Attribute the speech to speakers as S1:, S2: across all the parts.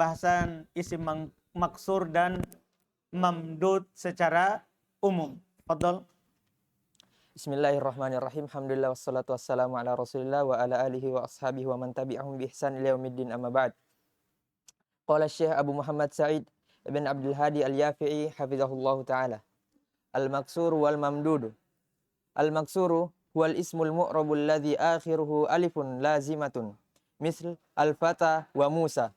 S1: pembahasan isim maksur dan mamdud secara umum. Fadhal.
S2: Bismillahirrahmanirrahim. Alhamdulillah wassalatu wassalamu ala Rasulillah wa ala alihi wa ashabihi wa man tabi'ahum bi ihsan ila yaumiddin, amma ba'd. Qala Syekh Abu Muhammad Sa'id ibn Abdul Hadi Al-Yafi'i hafizahullahu ta'ala. Al-maksuru wal mamdudu. Al-maksuru huwal ismul mu'rabul ladzi akhiruhu alifun lazimatun. Misl al-fata wa Musa.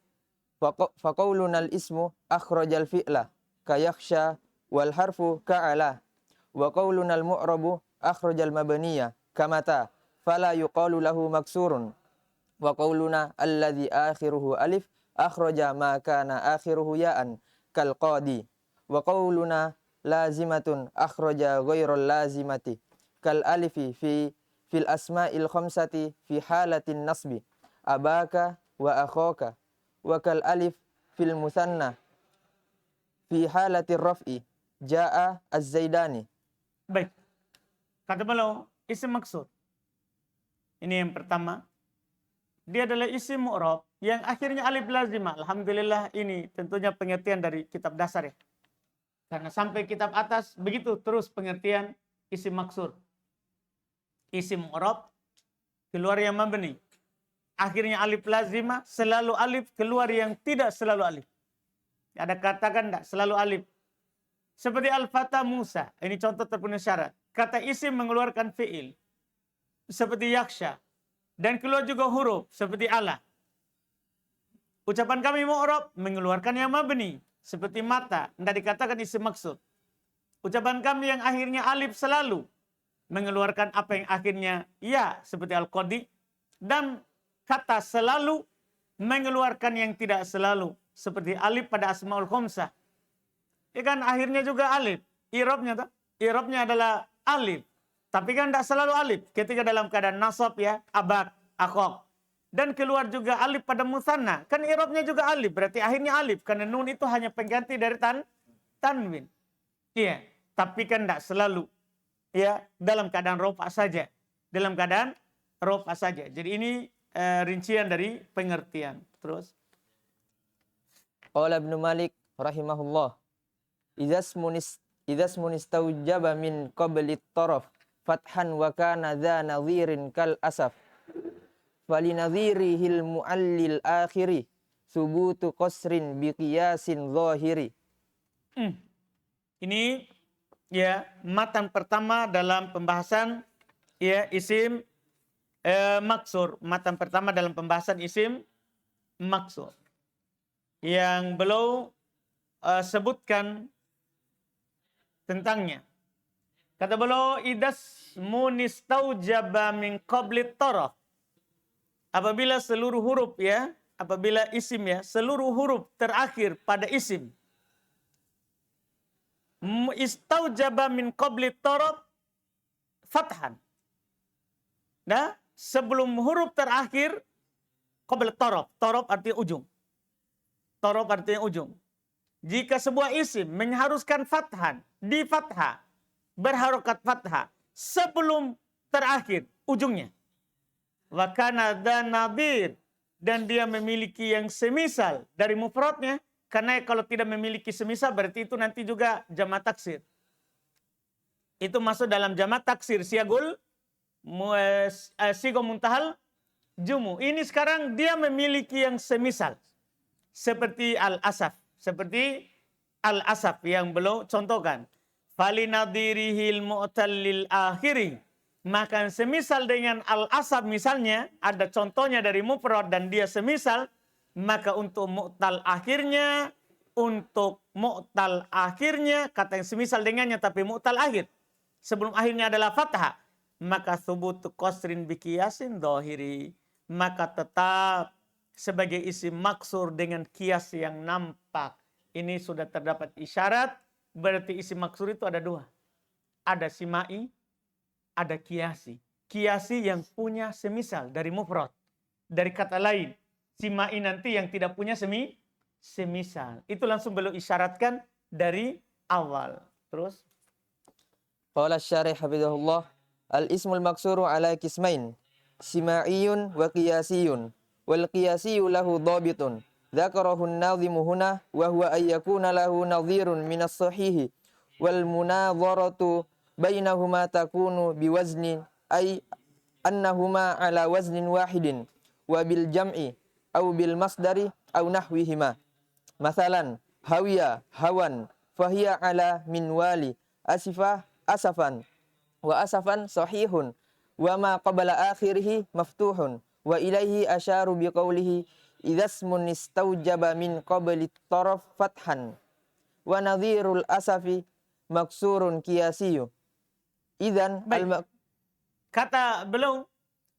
S2: Faqawluna al-ismu akhrajal fi'la ka yakhsha wal harfu ka'ala. Wa qawluna al-mu'rabu akhrajal mabniya kamata fala yuqalu lahu maksurun. Wa qawluna alladzi akhiruhu alif akhraja ma kana akhiruhu ya'an kal qadi. Wa qawluna lazimatun akhraja ghairal lazimati kal alifi fil asma'il khamsati fi halatin nasbi abaka wa akhaka, wa kal alif fil musanna fi halatir raf'i jaa az-zaidani.
S1: Baik. Kata beliau isim maksud. Ini yang pertama. Dia adalah isim mu'rab yang akhirnya alif lazimah. Alhamdulillah, ini tentunya pengertian dari kitab dasar ya. Karena sampai kitab atas begitu terus pengertian isim maksud. Isim mu'rab keluar yang mabni. Akhirnya alif lazimah, selalu alif, keluar yang tidak selalu alif. Ada katakan tidak selalu alif. Seperti al-fata Musa. Ini contoh terpenuhi syarat. Kata isim mengeluarkan fi'il. Seperti yaksha. Dan keluar juga huruf. Seperti Allah. Ucapan kami mu'rab mengeluarkan yang mabni. Seperti mata. Tidak dikatakan isim maksud. Ucapan kami yang akhirnya alif selalu mengeluarkan apa yang akhirnya ya. Seperti al-qadi. Dan kata selalu mengeluarkan yang tidak selalu. Seperti alif pada asmaul khamsah. Ya kan akhirnya juga alif. I'rabnya adalah alif. Tapi kan tidak selalu alif. Ketika dalam keadaan nasab ya. Abak, akhok. Dan keluar juga alif pada musanna. Kan i'rabnya juga alif. Berarti akhirnya alif. Karena nun itu hanya pengganti dari tanwin. Iya. Tapi kan tidak selalu. Ya. Dalam keadaan rofa saja. Dalam keadaan rofa saja. Jadi ini rincian dari pengertian. Terus.
S2: Qala Ibnu Malik rahimahullah. Idza ismunistawjaba min qabli taraf fathan wa kana dha nadhirin kal asaf. Falinadhirihil mu'allil akhiri subutu qasrin biqiyasin zahiri.
S1: Ini ya matan pertama dalam pembahasan ya isim maksur. Matan pertama dalam pembahasan isim maksur. Yang beliau sebutkan tentangnya. Kata beliau idas munistaujaba min qabli taraf. Apabila seluruh huruf ya, apabila isim ya, seluruh huruf terakhir pada isim istaujaba min qabli taraf fathan. Nah, sebelum huruf terakhir qabli taraf. Taraf artinya ujung. Taraf artinya ujung. Jika sebuah isim mengharuskan fathan, di fathah, berharokat fathah, sebelum terakhir, ujungnya. Wa kana dha nadir, dan dia memiliki yang semisal dari mufradnya, karena kalau tidak memiliki semisal, berarti itu nanti juga jamak taksir. Itu masuk dalam jamak taksir, sigo muntahal jumu. Ini sekarang dia memiliki yang semisal. Seperti al-asaf. Seperti al-asaf yang belum contohkan. Falinadirihil mu'tallil akhiri. Maka semisal dengan al-asaf misalnya. Ada contohnya dari mufrad dan dia semisal. Maka untuk mu'tal akhirnya. Untuk mu'tal akhirnya. Kata yang semisal dengannya tapi mu'tal akhir. Sebelum akhirnya adalah fathah. Maka thubutu qasrin biqiyasin dhahiri. Maka tetap sebagai isim maksur dengan kias yang nampak. Ini sudah terdapat isyarat. Berarti isim maksur itu ada dua. Ada simai, ada kiasi. Kiasi yang punya semisal dari mufrad. Dari kata lain. Simai nanti yang tidak punya semisal. Itu langsung belum isyaratkan dari awal. Terus.
S2: Qala syarih hafizahullah. Al-ismul maksuru ala kismain. Sima'iyun wa qiyasiyun. Wal qiyasiyu lahu dhabitun Dzakarahu an-nadhimu huna wa huwa ay yakuna lahu nadhirun min as-sahih wal munadharatu bainahuma takunu biwazni ay annahuma ala waznin wahidin wa bil jam'i aw bil masdari aw nahwihima. Mathalan hawiya hawan fahiya ala minwali asifah asafan wa asafan sahihun wa ma qabla akhirih maftuhun wa ilaihi asyaru biqaulihi idzasmun istaujaba min qabli taraf fathan wa nadhirul asafi maksurun qiyasiyyu idzan
S1: kata beliau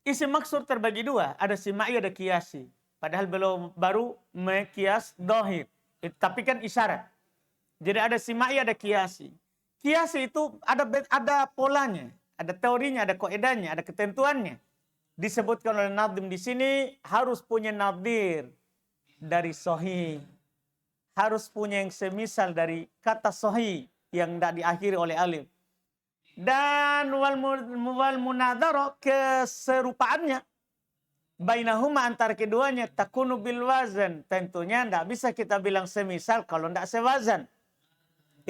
S1: isim maksur terbagi dua, ada simai ada qiyasi, padahal beliau baru mekias dohir, tapi kan isyarat. Jadi ada simai ada qiyasi. Qiyasi itu ada polanya, ada teorinya, ada kaidahnya, ada ketentuannya. Disebutkan oleh Nadhim di sini harus punya nadhir dari sahih. Harus punya yang semisal dari kata sahih yang tidak diakhiri oleh alif. Dan wal munadhara keserupaannya bainahuma antara keduanya takunu bil wazan. Tentunya tidak bisa kita bilang semisal kalau tidak sewazan.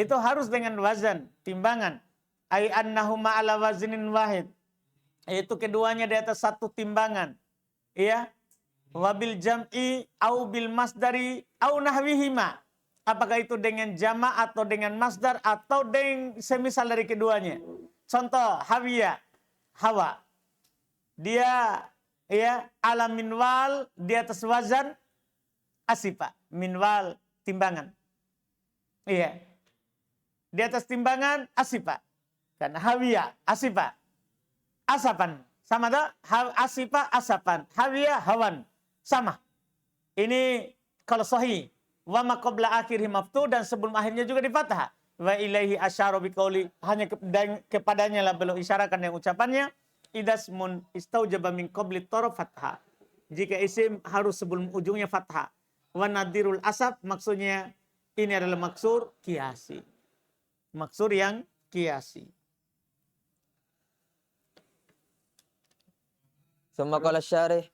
S1: Itu harus dengan wazan, timbangan. Ai annahuma ala waznin wahid. Itu keduanya di atas satu timbangan. Iya. Wabil jam'i au bil masdari au nahwihima. Apakah itu dengan jama' atau dengan masdar atau dengan semisal dari keduanya. Contoh hawiya, hawa. Dia ya ala minwal di atas wazan asifa. Minwal timbangan. Iya. Di atas timbangan asifa. Kan hawiya, asifa. Asapan. Sama tak? Asifa, asapan. Hawiya, hawan. Sama. Ini kalau sahih. Wa ma qabla akhirih maftuh dan sebelum akhirnya juga di fathah. Wa ilaihi asyara biqauli, hanya kepadanya lah beliau isyaratkan yang ucapannya idasmun istaujaba min qabli taraf fathah. Jika isim harus sebelum ujungnya fathah. Wa nadirul asab maksudnya ini adalah maksur qiyasi. Maksur yang qiyasi.
S2: Summa qala syarih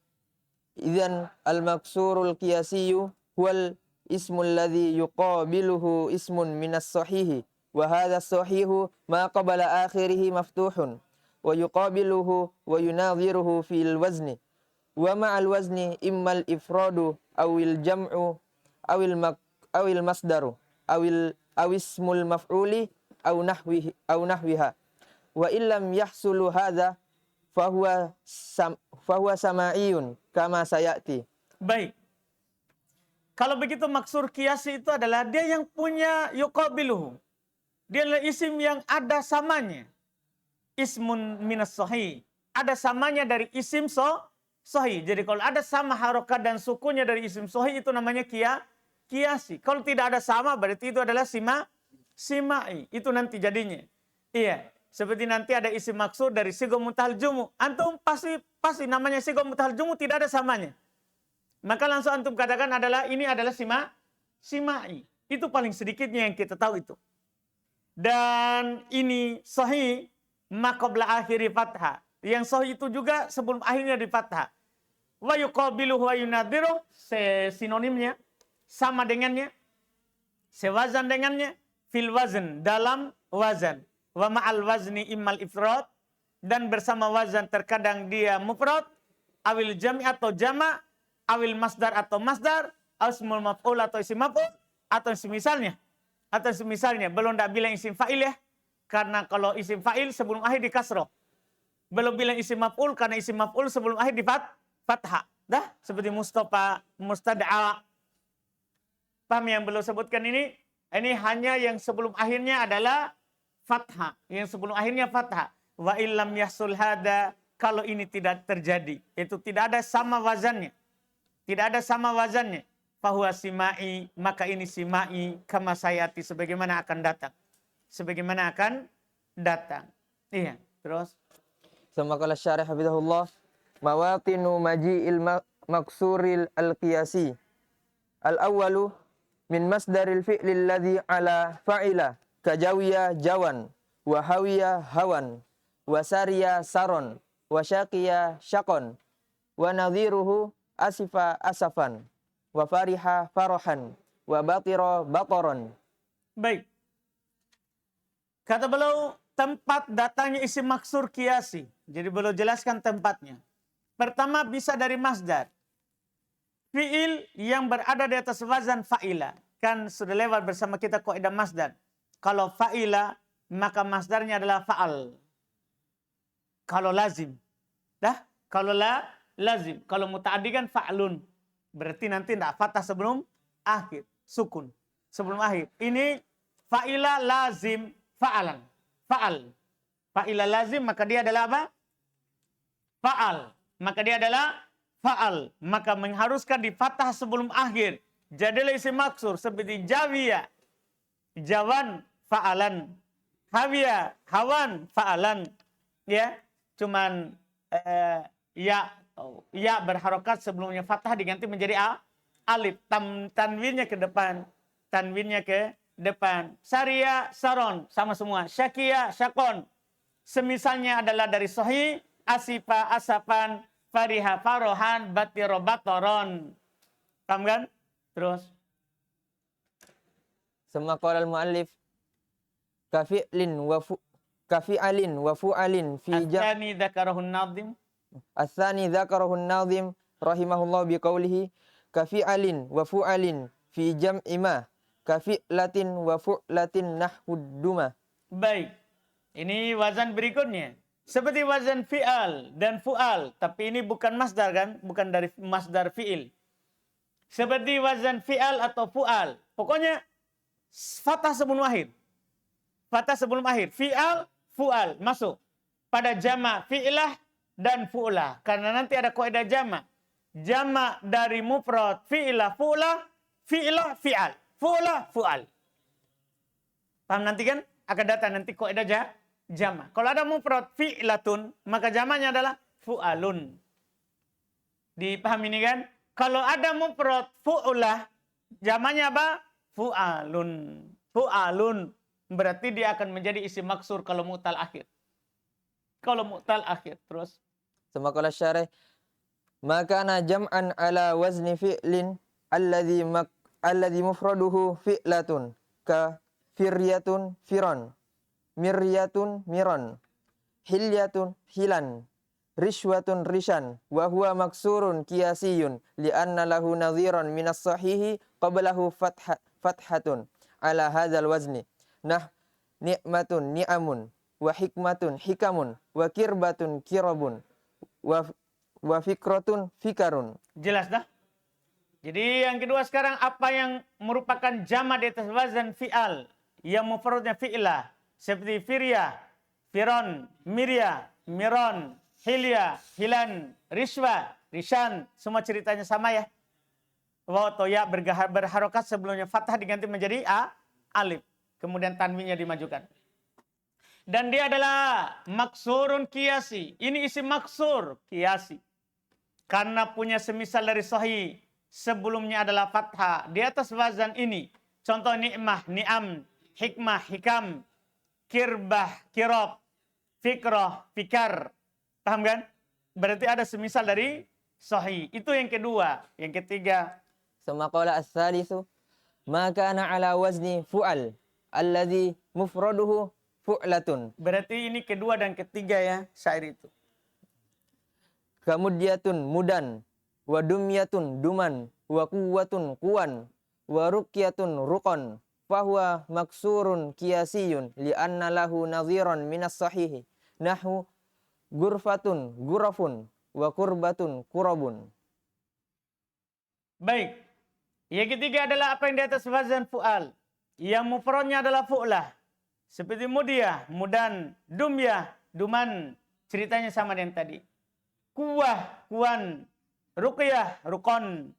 S2: idzan al-maksurul qiyasiyyu huwal ismul ladzi yuqabiluhu ismun minas sahihi wa hadha sahihu ma qabala akhirih maftuhun wa yuqabiluhu wa yunadhiruhu fil wazni wa ma'al wazni immal ifradu awil jam'u awil masdaru aw ismul maf'uli aw nahwiha wa illam yahsulu hadha fahuwa sama'iyun kama sayati.
S1: Baik. Kalau begitu maksur qiyasi itu adalah dia yang punya yuqabiluhu. Dia adalah isim yang ada samanya. Ismun minas sahih. Ada samanya dari isim sahih. Jadi kalau ada sama harokat dan sukunnya dari isim sahih itu namanya qiyasi. Kalau tidak ada sama berarti itu adalah simai. Itu nanti jadinya. Iya. Seperti nanti ada isim maksur dari sigo muntahal jumu. Antum pasti namanya sigo muntahal jumu tidak ada samanya. Maka langsung antum katakan ini adalah simai. Itu paling sedikitnya yang kita tahu itu. Dan ini sahih maqabla akhiri fathah. Yang sahih itu juga sebelum akhirnya di fathah. Wa yuqabiluhu wa yunadhiru, sinonimnya sama dengannya, sewazan dengannya, fil wazn dalam wazan. Wa ma'al wazni immal ifrad, dan bersama wazan terkadang dia mufrad, awil jami' atau jama', awil masdar atau masdar, asmul maf'ul atau isim maf'ul, atau semisalnya. Atau semisalnya, belum tak bilang isim fa'il ya. Karena kalau isim fa'il sebelum akhir di kasroh. Belum bilang isim maf'ul karena isim maf'ul sebelum akhir di fathah. Dah, seperti Mustafa, Mustad'a. Paham yang belum sebutkan ini? Ini hanya yang sebelum akhirnya adalah fathah. Yang sebelum akhirnya fathah. Wa illam yahsul hada, kalau ini tidak terjadi. Itu tidak ada sama wazannya. Tidak ada sama wazannya. Fahuwa simai, maka ini simai kama sayati, sebagaimana akan datang. Sebagaimana akan datang. Iya, terus.
S2: Sama qala syarih hafizahullah mawaqinu maji'il maksuril al-qiyasi. Al-awwalu min masdaril fi'li alladhi ala fa'ila kajawiya jawan wa hawiya hawan wa sariya saron wa syaqiya syakon wa nadhiruhu asifa asafan wa fariha farahan, wa batira bataran.
S1: Baik. Kata beliau, tempat datangnya isim maksur kiasi. Jadi beliau jelaskan tempatnya. Pertama bisa dari masdar. Fi'il yang berada di atas wazan fa'ila. Kan sudah lewat bersama kita kaidah masdar. Kalau fa'ila, maka masdarnya adalah fa'al. Kalau lazim. Dah? Kalau lazim. Kalau muta'addi kan fa'lun. Berarti nanti tidak fathah sebelum akhir. Sukun. Sebelum akhir. Ini fa'ila lazim fa'alan. Fa'al. Fa'ila lazim maka dia adalah apa? Fa'al. Maka dia adalah fa'al. Maka mengharuskan di fathah sebelum akhir. Jadilah isim maksur seperti jawiya. Jawan fa'alan. Hawiya. Hawan fa'alan. Ya. Cuman ya berharokat sebelumnya fathah diganti menjadi alif. Tanwinnya ke depan. Tanwinnya ke depan. Saria, saron. Sama semua. Syakia, syakon. Semisalnya adalah dari sahih. Asifa, asapan. Fariha, farohan. Batiro, batoron. Paham kan? Terus.
S2: Summa qala al-muallif kafi'alin wa fu'alin fi
S1: Athani dhakarahun nadhim.
S2: Atsani dzakarahu an-nadhim rahimahullah biqaulihi kafi'alin wa fu'alin fi jam'i ma kafi'latin wa fu'latin nahwud duma.
S1: Baik. Ini wazan berikutnya. Seperti wazan fi'al dan fu'al. Tapi ini bukan masdar kan? Bukan dari masdar fi'il. Seperti wazan fi'al atau fu'al. Pokoknya fathah sebelum akhir. Fathah sebelum akhir. Fi'al, fu'al. Masuk. Pada jama' fi'ilah dan fu'lah. Karena nanti ada kaidah jama'. Jama' dari mufrad fi'ilah, fu'lah, fi'ilah, fi'al. Fu'lah, fu'al. Paham nanti kan? Akan datang nanti kaidah jama'. Kalau ada mufrad fi'latun, maka jama'nya adalah fu'alun. Dipahami ini kan? Kalau ada mufrad fu'lah, jama'nya apa? Fu'alun. Fu'alun. Berarti dia akan menjadi isim maksur kalau mu'tal akhir. Kalau mu'tal akhir. Terus.
S2: Summa qala syarih maka na jam'an ala wazni fi'lin alladhi mufraduhu fi'latun ka firyatun firon, miryatun miron, hilyatun hilan, rishwatun rishan, wa huwa maksurun qiyasiyun li'anna lahu nadhiran minas sahihi qablahu fathatun ala hadzal wazni. Nah, ni'matun ni'amun, wa hikmatun hikamun, wa kirbatun kirabun, wa fikratun fikarun.
S1: Jelas dah? Jadi yang kedua sekarang apa yang merupakan jama' di atas wazan fi'al. Yang mufradnya fi'lah. Seperti firya, firon, mirya, miron, hilya, hilan, rishwa, rishan. Semua ceritanya sama ya. Waw atau ya berharokat sebelumnya fathah diganti menjadi alif. Kemudian tanwinnya dimajukan. Dan dia adalah maksurun qiyasi. Ini isim maksur qiyasi. Karena punya semisal dari sahih. Sebelumnya adalah fathah. Di atas wazan ini. Contoh ni'mah, ni'am, hikmah, hikam, kirbah, kirob, fikroh, fikar. Paham kan? Berarti ada semisal dari sahih. Itu yang kedua. Yang ketiga.
S2: Summa qala as-salisu ma kana ala wazni fu'al alladhi mufraduhu fu'latun.
S1: Berarti ini kedua dan ketiga ya syair itu.
S2: Kamudyatun mudan, wa dumyatun duman, wa quwwatun quwan, wa ruqyatun ruqan, fahuwa maksurun qiyasiyun li'anna lahu nadhiran minas sahihi nahu gurfatun gurafun, wa kurbatun kurabun.
S1: Baik. Yang ketiga adalah apa yang di atas wazan fu'al. Yang mufradnya adalah fu'lah. Seperti mudyah, mudan, dumyah, duman. Ceritanya sama dengan tadi. Kuwah, kuwan, ruqyah, rukon.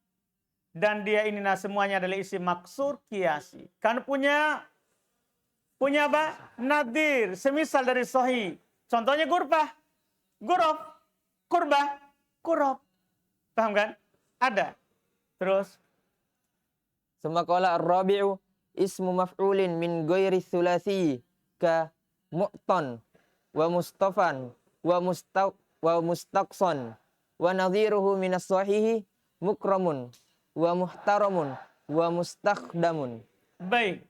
S1: Dan dia ini semuanya adalah isim maksur qiyasi. Kan punya apa? Nadir, semisal dari sahih. Contohnya gurfah, gurof, kurbah, kurob. Paham kan? Ada. Terus.
S2: Summa qala ar-rabi'u ismu maf'ulin min ghairi thulathi ka mu'tan wa mustafan wa mustaqsan wa nadhiruhu minas sahihi mukramun wa muhtaramun wa mustakhdamun.
S1: Baik.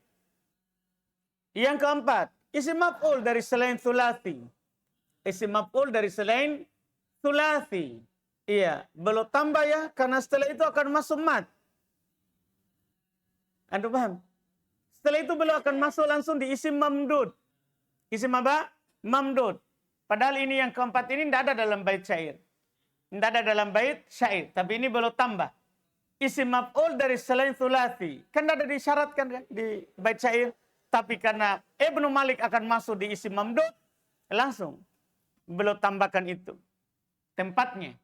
S1: Yang keempat, isim maf'ul dari selain thulathi. Isim maf'ul dari selain thulathi. Iya, belum tambah ya, karena setelah itu akan masuk mat. Anda paham? Setelah itu beliau akan masuk langsung di isim mamdud. Isim apa? Mamdud. Padahal ini yang keempat ini tidak ada dalam bait syair. Tidak ada dalam bait syair. Tapi ini belum tambah. Isim maf'ul dari selain thulathi. Kan tidak ada disyaratkan kan di bait syair. Tapi karena Ibnu Malik akan masuk di isim mamdud, langsung belum tambahkan itu. Tempatnya.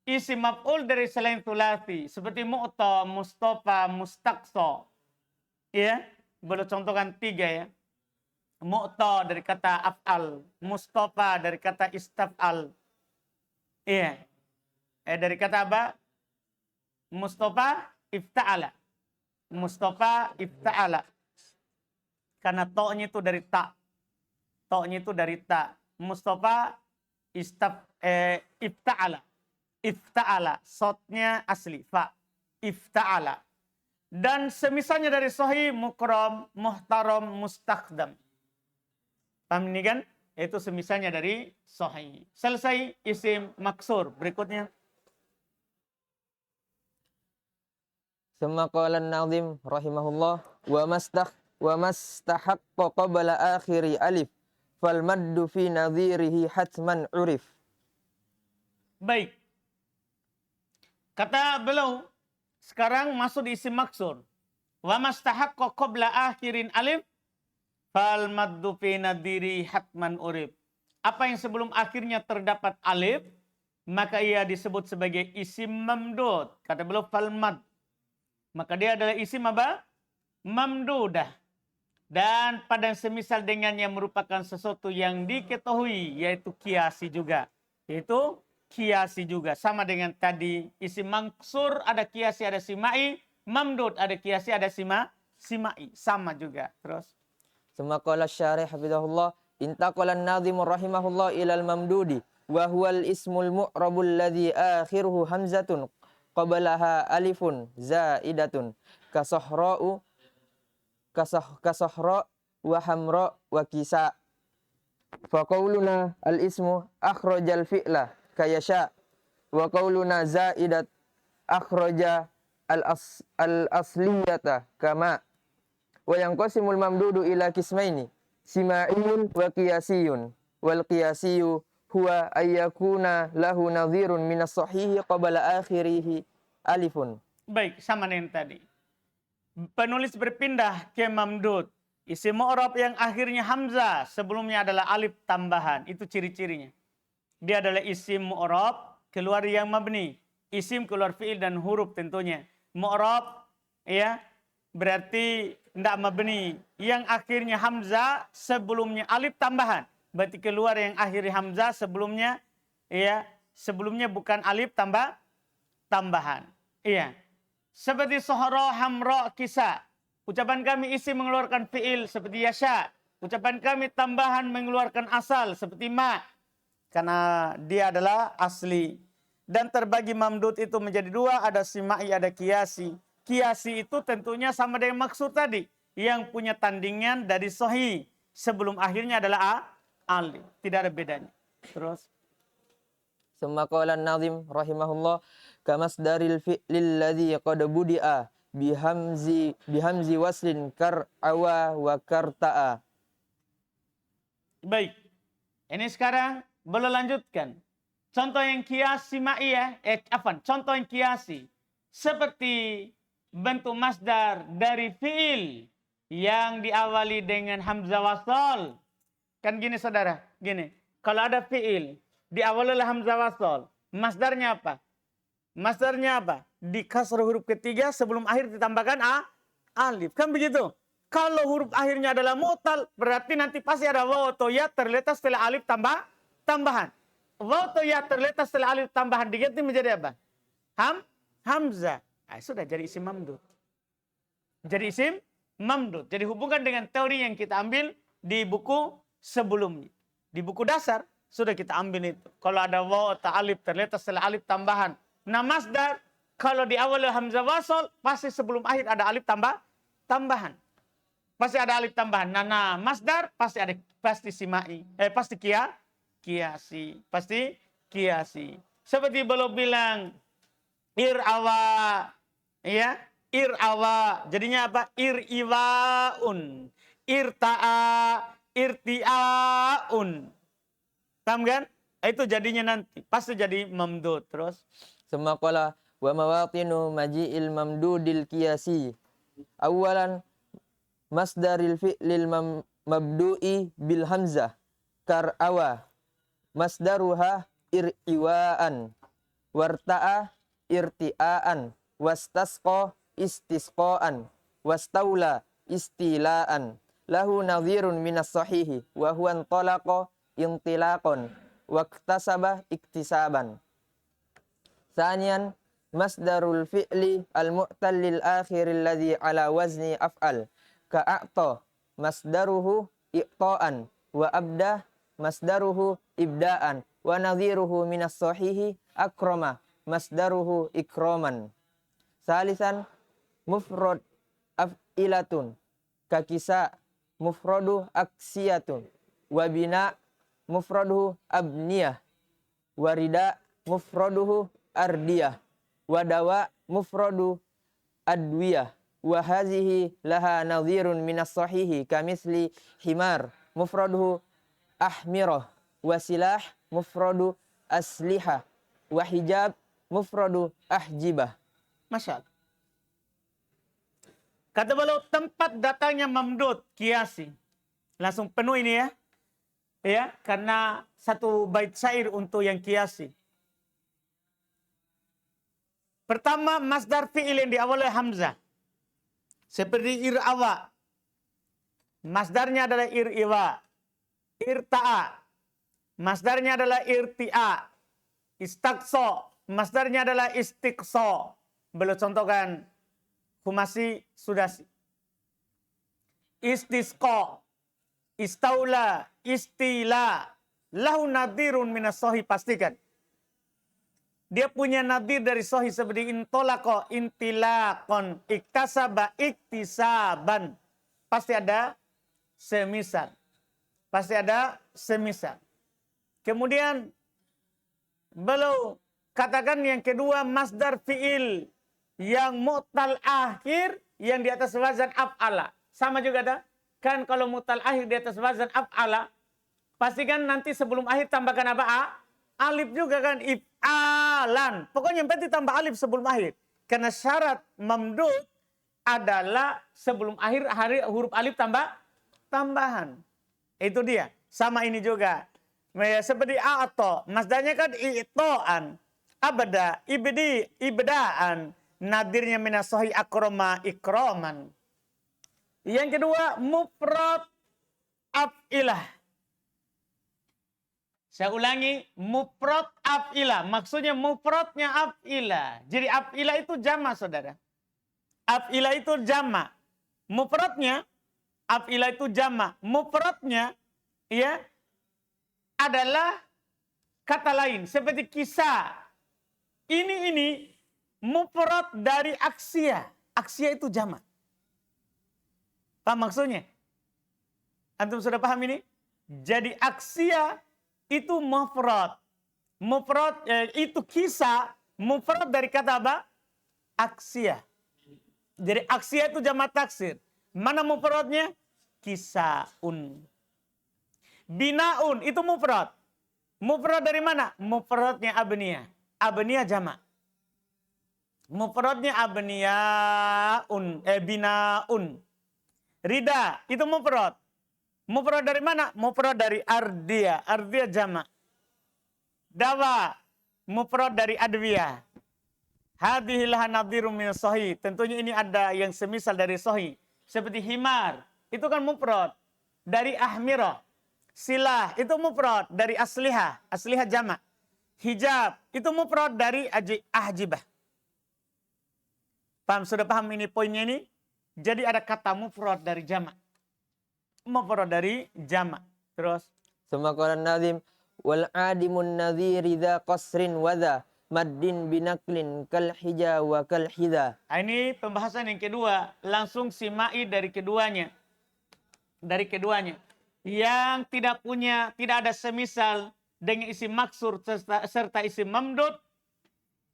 S1: Isim maf'ul dari selain thulathi. Seperti mu'ta, mustafa, mustaqsa. Ya, boleh contohkan 3 ya. Mu'ta dari kata af'al. Mustafa dari kata istaf'al. Iya. Dari kata apa? Mustafa ifta'ala. Mustafa ifta'ala. Karena to-nya itu dari ta. To-nya itu dari ta. Mustafa ifta'ala. Ifta'ala. Sotnya asli. Fa. Ifta'ala. Dan semisalnya dari sahih, mukram, muhtaram, mustakhdam. Paham ini kan? Itu semisalnya dari sahih. Selesai isim maksur. Berikutnya.
S2: Summa qala an-nazim rahimahullah wa mastahaqqa qabla akhiri alif fal maddu fi nadhirihi hatman urif.
S1: Baik. Kata beliau, sekarang masuk di isim maksur. Wa mastahaqqa qabla akhirin alif fal maddu fi nadhiri hatman urif. Apa yang sebelum akhirnya terdapat alif, maka ia disebut sebagai isim mamdud. Kata beliau fal mad. Maka dia adalah isim apa? Mamdudah. Dan pada semisal dengannya merupakan sesuatu yang diketahui, yaitu kiasi juga. Yaitu kiasi juga. Sama dengan tadi, isim maksur ada kiasi, ada simai. Mamdud ada kiasi, ada simai. Sama juga. Terus.
S2: Summa qala syarih hafizahullah intaqala an-nazim rahimahullah ilal mamdudi wa huwal ismul mu'rabul ladzi akhiruhu hamzatun qablaha alifun zaidatun kasahra'u kasahra wa hamra wa kisa. Fa qauluna al ismu akhrajal fi'la kayasha wa qauluna zaidat akhraja al asliyata kama. Wa yanqasimul mamdudu ila kismaini sima'iyun wa qiyasiyun wal qiyasiyu huwa ayyakuna lahu nadhirun minas sahihi qabla akhirihi alifun.
S1: Baik, sama dengan tadi. Penulis berpindah ke mamdud. Isim mu'rab yang akhirnya hamzah, sebelumnya adalah alif tambahan. Itu ciri-cirinya. Dia adalah isim mu'rab, keluar yang mabni. Isim keluar fi'il dan huruf tentunya. Mu'rab, ya, berarti tidak mabni. Yang akhirnya hamzah, sebelumnya alif tambahan. Berarti keluar yang akhirnya hamzah, sebelumnya, ya, sebelumnya bukan alif tambahan. Iya. Seperti sohro, hamro, kisah. Ucapan kami isi mengeluarkan fi'il seperti yasha. Ucapan kami tambahan mengeluarkan asal seperti ma. Karena dia adalah asli. Dan terbagi mamdud itu menjadi 2. Ada simai, ada kiasi. Kiasi itu tentunya sama dengan maksud tadi. Yang punya tandingan dari sahih. Sebelum akhirnya adalah alif. Tidak ada bedanya. Terus.
S2: Summa qala an-nazim rahimahullah kamasdaril fi'lil ladzi qad budi'a bihamzi waslin kar'awa wa karta'a.
S1: Baik. Ini sekarang boleh lanjutkan. Contoh yang kiasi ma'iyah, contoh yang kiasi. Seperti bentuk masdar dari fi'il yang diawali dengan hamzah wasal. Kan gini saudara, gini. Kalau ada fi'il diawali oleh hamzah wasal, masdarnya apa? Masdarnya apa? Di kasrah huruf ketiga sebelum akhir ditambahkan alif. Kan begitu? Kalau huruf akhirnya adalah mu'tal, berarti nanti pasti ada waw atau ya terletak setelah alif tambahan. Waw atau ya terletak setelah alif tambahan diganti menjadi apa? Hamzah. Sudah jadi isim mamdud. Jadi isim mamdud. Jadi hubungan dengan teori yang kita ambil di buku sebelumnya. Di buku dasar sudah kita ambil itu. Kalau ada waw atau alif terletak setelah alif tambahan. Nah masdar, kalau di awal hamzah wasol, pasti sebelum akhir ada alif tambahan. Pasti ada alif tambahan. Nah, masdar pasti simai. Pasti kiasi. Pasti kiasi. Seperti belum bilang irawa, ya, irawa. Jadinya apa? Iriwaun, irta'a, irtiaun. Paham kan? Itu jadinya nanti pasti jadi mamdud. Terus
S2: Summa qala wa mawaqinu maji'il mamdudil qiyasi. Awalan masdaril fi'lil mabdu'i bil hamzah kar'awa masdaruha ir'iwaan warta'a irti'aan wastasqa istisqaan wastaula istilaan lahu nadhirun minas sahihi wa huwa antalaqa intilaqan waktasaba iktisaban. Thaniyan masdarul fi'li al-mu'tallil akhiril ladzi ala wazni af'al ka'ata masdaruhu iqta'an wa abda masdaruhu ibda'an wa nadhiruhu minas sahihi akrama masdaruhu ikraman. Salisan mufrad af'ilatun kakisa mufradu aksiyatun wa bina mufraduhu abniyah warida mufraduhu ardiyah wadawa mufradu adwiyah wa hazihi laha nadhirun minas sahihi kamisli himar mufraduhu ahmirah wa silah mufradu asliha wa hijab mufradu ahjibah.
S1: Masya Allah. Kata beliau tempat datangnya mamdud kiasi. Langsung penuh ini ya. Ya, karena satu bait syair untuk yang kiasi. Pertama, masdar fi'il yang diawali hamzah. Seperti ir'awa. Masdarnya adalah ir'iwa. Irta'a. Masdarnya adalah irti'a. Istaqso. Masdarnya adalah istiqso. Beliau contohkan humasi sudasi. Istisqo. Istaula. Istila. Lahu nadirun minas sohi, pastikan. Dia punya nadir dari sohi seperti intolako, intilakon, iktasaba, iktisaban. Pasti ada semisal. Pasti ada semisal. Kemudian beliau katakan yang kedua masdar fi'il yang mu'tal akhir yang di atas wazan af'ala. Sama juga ada. Kan kalau mu'tal akhir di atas wazan af'ala, pastikan nanti sebelum akhir tambahkan apa? Alif juga kan, if'alan. Pokoknya yang penting tambah alif sebelum akhir. Karena syarat mamdud adalah sebelum akhir huruf alif tambahan. Itu dia. Sama ini juga. Seperti a'to. Masdarnya kan i'to'an. Abada, ibda'an. Nadirnya minasohi akroma ikroman. Yang kedua, mufrad af'ilah. Saya ulangi, mufrad af'ilah. Maksudnya mufradnya af'ilah. Jadi af'ilah itu jama, saudara. Af'ilah itu jama. Mufradnya, af'ilah itu jama. Mufradnya, ya, adalah kata lain. Seperti kisah. Ini mufrad dari aksia. Aksia itu jama. Paham maksudnya? Antum sudah paham ini? Jadi aksia itu mufrad. Mufrad itu kisah, mufrad dari kata apa? Aksia. Jadi aksia itu jamak taksir. Mana mufradnya? Kisaun. Binaun itu mufrad. Mufrad dari mana? Mufradnya abniyah. Abniyah jamak. Mufradnya abniyaun, binaun. Rida itu mufrad. Mufrad dari mana? Mufrad dari ardia. Ardia jamak. Dawa. Mufrad dari adwiyah. Hadhihilah nadhirum min sahih. Tentunya ini ada yang semisal dari sahih. Seperti himar. Itu kan mufrad. Dari ahmirah. Silah. Itu mufrad dari aslihah. Aslihah jamak. Hijab. Itu mufrad dari ahjibah. Paham? Sudah paham ini poinnya ini? Jadi ada kata mufrad dari jamak. Mufrad dari jamak. Terus
S2: Summa qala an-nazim wal adimun nadhiri dha qasrin wa dha maddin binaklin kal hija wa kal hidha.
S1: Ini pembahasan yang kedua, langsung simai dari keduanya. Dari keduanya. Yang tidak ada semisal dengan isim maksur serta isim mamdud,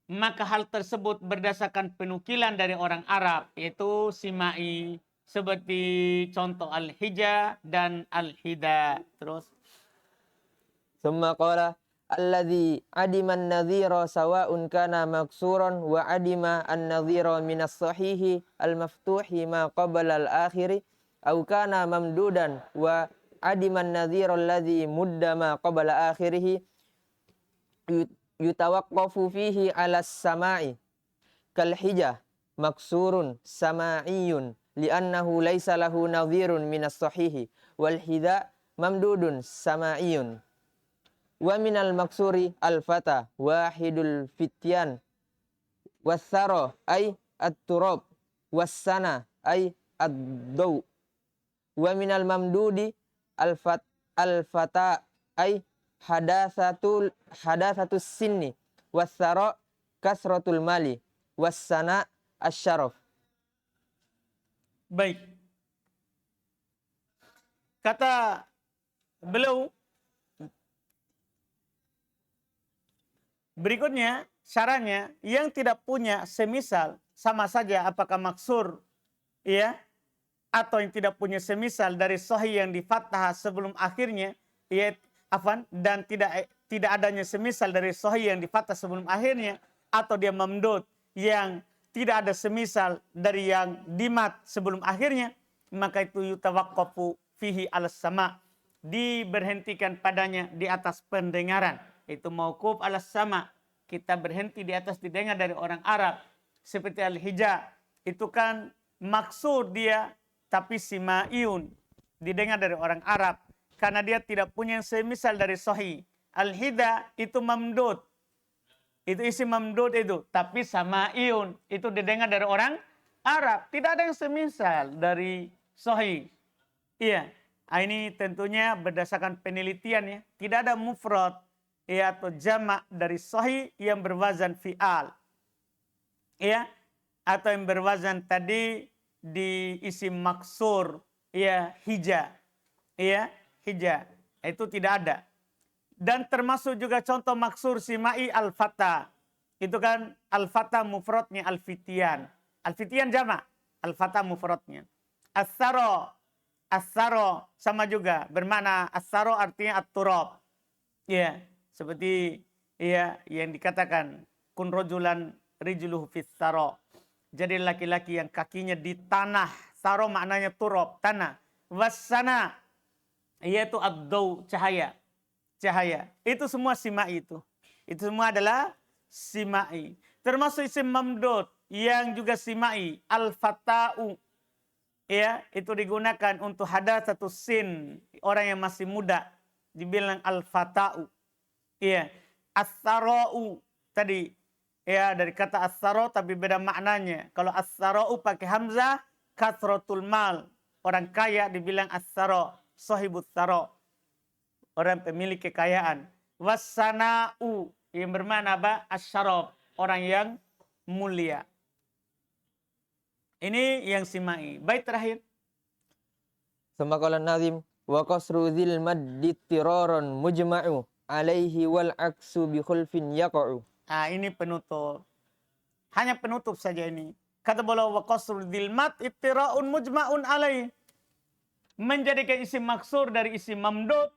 S1: maka hal tersebut berdasarkan penukilan dari orang Arab, yaitu simai, seperti contoh al-hija dan al-hida. Terus
S2: Summa qala alladhi adima an-nadhira sawa'un kana maksuran wa adima an-nadhira min as-sahihi al-maftuhi ma qabla al-akhiri aw kana mamdudan wa adima an-nadhira alladhi mudda ma qabla akhirih yutawaqqafu fihi 'ala as-sama'i kal hijah maksurun sama'iyun li'annahu laysa lahu nadhirun min as-sahihi wal hidha mamdudun sama'iyun. Wa minal maksuri al-fata wahidul fityan wassara ay at-turab wassana ay ad-daw. Wa minal mamdudi al-fata ay hadathatus sinni wassara kasratul mali wassana asyaraf.
S1: baik. Kata beliau berikutnya, syaratnya yang tidak punya semisal, sama saja apakah maksur, ya, atau yang tidak punya semisal dari sahih yang di fathah sebelum akhirnya, ya, dan tidak adanya semisal dari sahih yang di fathah sebelum akhirnya, atau dia mamdud yang tidak ada semisal dari yang dimat sebelum akhirnya, maka itu yutawaqqafu fihi alas sama, diberhentikan padanya di atas pendengaran. Itu mauquf alas sama, kita berhenti di atas didengar dari orang Arab. Seperti al-hija, itu kan maksud dia tapi simaiun, didengar dari orang Arab karena dia tidak punya semisal dari sahih. Al-hida itu mamdud, itu isi mamdud itu, tapi samaiun itu didengar dari orang Arab, tidak ada yang semisal dari sahih. Iya, ini tentunya berdasarkan penelitian ya, tidak ada mufrad ya atau jamak dari sahih yang berwazan fi'al. Ya, atau yang berwazan tadi di isim maksur, ya hija. Ya, hija. Itu tidak ada. Dan termasuk juga contoh maksur simai al-fata. Itu kan al-fata mufradnya al-fitian. Al-fitian jamak, al-fata mufradnya. As-saro, as-saro sama juga bermakna as-saro artinya at-turab. Ya, seperti ya yang dikatakan kun rojulan rijluhu fis saro. Jadi laki-laki yang kakinya di tanah. Saro maknanya turab, tanah. Wassana yaitu ad-daw, cahaya. Cahaya. Itu semua simai itu. Itu semua adalah simai. Termasuk isim mamdud yang juga simai, al-fata'u. Ya, itu digunakan untuk hadatsatus sin, orang yang masih muda dibilang al-fata'u. Iya, as-sara'u tadi ya dari kata as-sara' tapi beda maknanya. Kalau as-sara'u pakai hamzah kasratul mal, orang kaya dibilang as-sara', sahibus sara', orang pemilik kekayaan. Was-sana'u yang bermakna apa? Asy-syaraf, orang yang mulia. Ini yang simai. Bait terakhir.
S2: Summa qala an-nazim wa qasru dzil maddi tiraran mujma'u alaihi wal aksu bi khulfin yaqa'u.
S1: Ini penutup. Hanya penutup saja ini. Kata beliau wa qasru dzil mad ittira'un mujma'un alaihi. Menjadikan isim maksur dari isim mamdud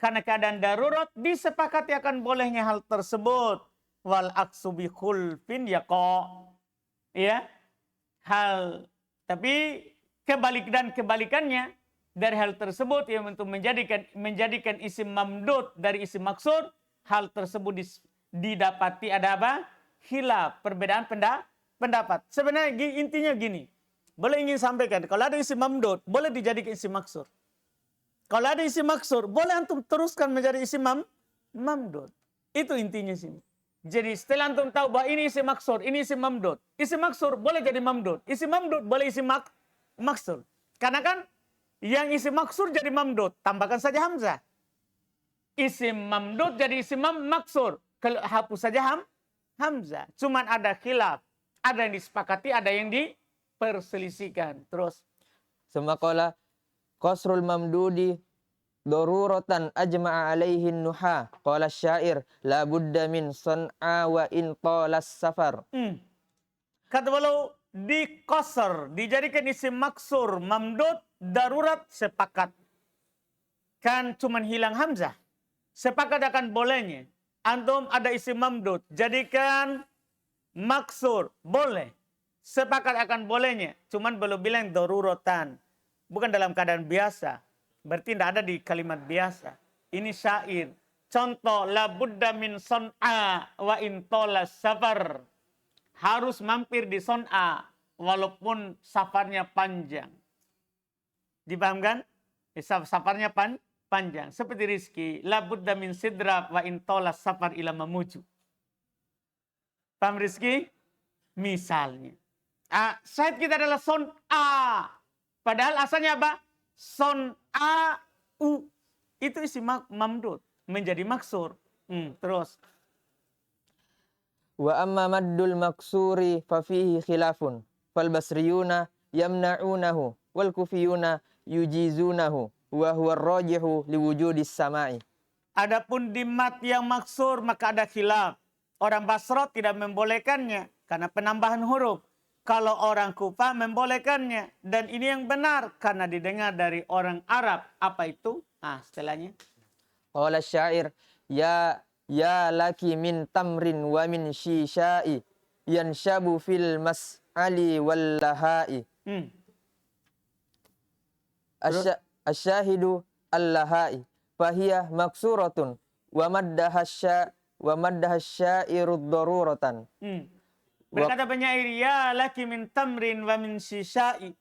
S1: karena keadaan darurat disepakati akan bolehnya hal tersebut. Wal aksu bi khulfin yaqa'. Ya. Hal tapi kebalikannya dari hal tersebut yang untuk menjadikan isim mamdud dari isim maksur, hal tersebut didapati ada apa? Khilaf, perbedaan pendapat. Sebenarnya intinya gini. Boleh ingin sampaikan, kalau ada isim mamdud, boleh dijadikan isim maksur. Kalau ada isim maksur, boleh antum teruskan menjadi isim mamdud. Itu intinya sini. Jadi setelah antum tahu bahwa ini isim maksur, ini isim mamdud. Isim maksur boleh jadi mamdud. Isim mamdud boleh isim maksur. Karena kan yang isim maksur jadi mamdud, tambahkan saja hamzah. Isim mamdud jadi isim maksur, hapus saja hamzah. Cuman ada khilaf. Ada yang disepakati, ada yang diperselisihkan. Terus.
S2: Summa qala qasrul mamdudi daruratan ajma'a alaihi nuha. Qala syair la budda min sun'a wa in talas safar.
S1: Kata beliau di qasr, dijadikan isim maksur, mamdud, darurat, sepakat. Kan cuman hilang hamzah. Sepakat akan bolehnya. Antum ada isim mamdud, jadikan maksur, boleh. Sepakat akan bolehnya. Cuman belum bilang daruratan. Bukan dalam keadaan biasa. Berarti tidak ada di kalimat biasa. Ini syair. Contoh, la budda min son'a wa in tolas safar. Harus mampir di son'a walaupun safarnya panjang. Dipahamkan? Safarnya panjang. Seperti Rizki. La budda min sidra wa in tolas safar ila mamuju. Paham Rizki? Misalnya. Syahid kita adalah son'a. Padahal asalnya apa? Son'a'u. Itu isi mamdud. Menjadi maksur. Terus.
S2: Wa amma maddul maksuri fafihi khilafun. Fal basriyuna yamna'unahu. Wal kufiyuna yujizunahu. Wa huwa rajihu liwujudis sama'i.
S1: Adapun di mat yang maksur maka ada khilaf. Orang Basra tidak membolehkannya karena penambahan huruf. Kalau orang Kufah membolehkannya. Dan ini yang benar karena didengar dari orang Arab. Apa itu? Setelahnya.
S2: Qala syair ya laki min tamrin wa min shisha'i yanshabu fil mas'ali wal lahai. Asyahidu al-lahai fahiya maksuratun wa maddaha syairud daruratan.
S1: Berkata penyair, ya laki min tamrin wa min shisha'i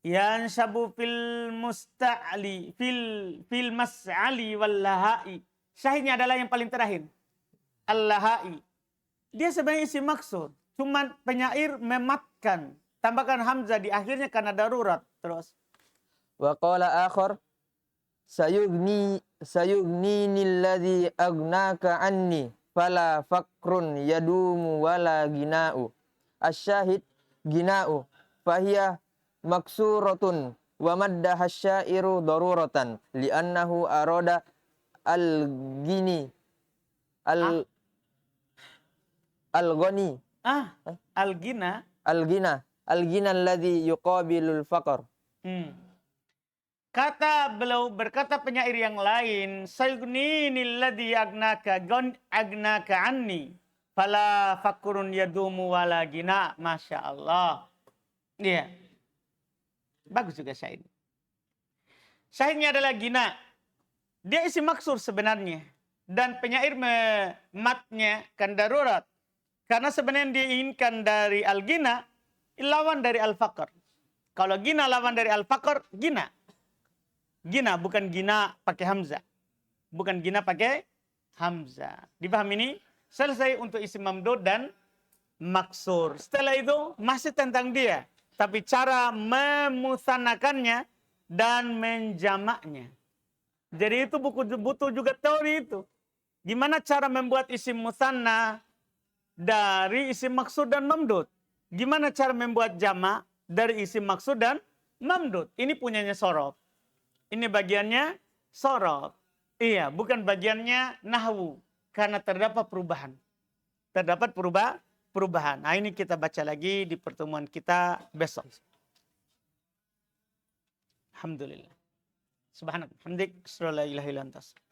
S1: yanshabu fil musta'li fil mas'ali wal lahai. Syahidnya adalah yang paling terakhir. Al-lahai. Dia sebenarnya isi maksud. Cuman penyair mematkan. Tambahkan hamzah di akhirnya karena darurat. Terus.
S2: Wa qala akhar sayugnini alladhi agnaka anni fala fakrun yadumu wala gina'u. Asyahid gina'u fahiya maksuratun wa maddaha syairu daruratan li'annahu arada al-gini al-ghani
S1: Al-gina
S2: alladhi yuqabilul faqr.
S1: Berkata penyair yang lain, sayugninil ladzi agnaka anni fala fakurun yadumu wala gina. Masya Allah. Iya. Bagus juga syair. Syairnya adalah gina. Dia isi maksur sebenarnya. Dan penyair matnya kan darurat. Karena sebenarnya dia inginkan dari al-gina, lawan dari al-faqr. Kalau gina lawan dari al-faqr, gina. Gina, bukan gina pakai hamzah. Bukan gina pakai hamzah. Dipahami ini? Selesai untuk isim mamdud dan maksur. Setelah itu masih tentang dia. Tapi cara memusanakannya dan menjamaknya. Jadi itu butuh juga teori itu. Gimana cara membuat isim musanna dari isim maksud dan mamdud. Gimana cara membuat jamak dari isim maksud dan mamdud. Ini punyanya Sorof. Ini bagiannya Sorof. Iya, bukan bagiannya nahwu. Karena terdapat perubahan. Terdapat perubahan. Nah ini kita baca lagi di pertemuan kita besok. Alhamdulillah. Subhanallah. Hamdik. Assalamualaikum warahmatullahi wabarakatuh.